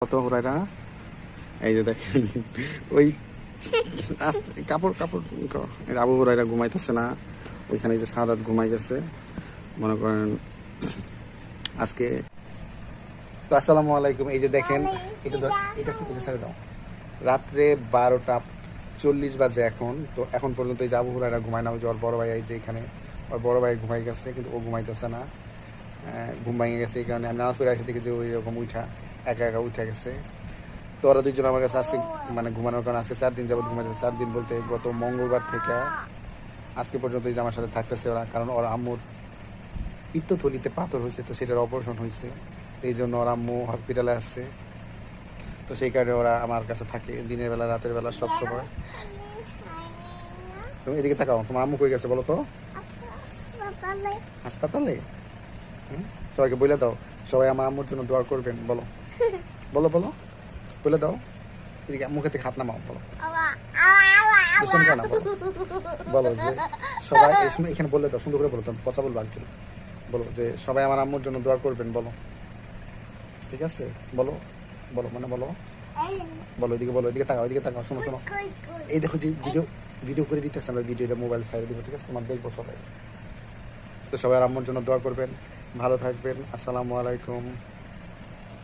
কত ওরা এই যে দেখেন ওই কাপড় কাপড় আবু ওরা ঘুমাইতেছে না ওইখানে যে সাদাত ঘুমাই গেছে মনে করেন আজকে। তো আসসালামু আলাইকুম। এই যে দেখেন এটা এটা ছেড়ে দাও। রাত্রে 12টা 40 বাজে এখন। তো এখন পর্যন্ত এই যে আবু হুরায়রা ঘুমায় না। ওই যে ওর বড় ভাই এই যে এখানে ওর বড় ভাই ঘুমাই গেছে কিন্তু ও ঘুমাইতেছে না, ঘুম ভেঙে গেছে। এই কারণে আমি নামাজ পড়ে আসে থেকে যে ওই রকম উঠা একা একা উঠে গেছে। তো ওরা দুইজন আমার কাছে আজকে মানে ঘুমানোর কারণে আজকে 4 দিন যাবত ঘুমাইছে। 4 দিন বলতে গত মঙ্গলবার থেকে আজকে পর্যন্ত এই যে আমার সাথে থাকতেছে ওরা। কারণ ওর আম্মুর পিত্তথলিতে পাথর হয়েছে, তো সেটার অপারেশন হয়েছে। তো এই জন্য ওর আম্মু হসপিটালে আছে। তো সেই কারণে ওরা আমার কাছে থাকে দিনের বেলা রাতের বেলা সব সময়। তুমি এদিকে তাকাও, তোমার আম্মু কই গেছে বলো তো? হাসপাতালে। সবাইকে বলে দাও, সবাই আমার আম্মুর জন্য দোয়া করবেন। বলো বলো বলো বলে দাও। এদিকে মুখে থেকে হাত নামাও, বলো বলো যে সবাই এখানে বলে দাও, সুন্দর করে বলো, তুমি পচা বলবো আঙ্কেল। বলো যে সবাই আমার আম্মুর জন্য দোয়া করবেন, বলো। ঠিক আছে বলো বলো মানে বলো বলো এদিকে বলো, এদিকে তাকাও, এদিকে তাকাও, শোনো শোনো। এই দেখো যে ভিডিও করে দিতেছে, আমরা ভিডিওটা মোবাইল সাইডে দিব, ঠিক আছে? তোমার দেখবো সবাই। তো সবাই আম্মুর জন্য দোয়া করবেন, ভালো থাকবেন। আসসালামু আলাইকুম।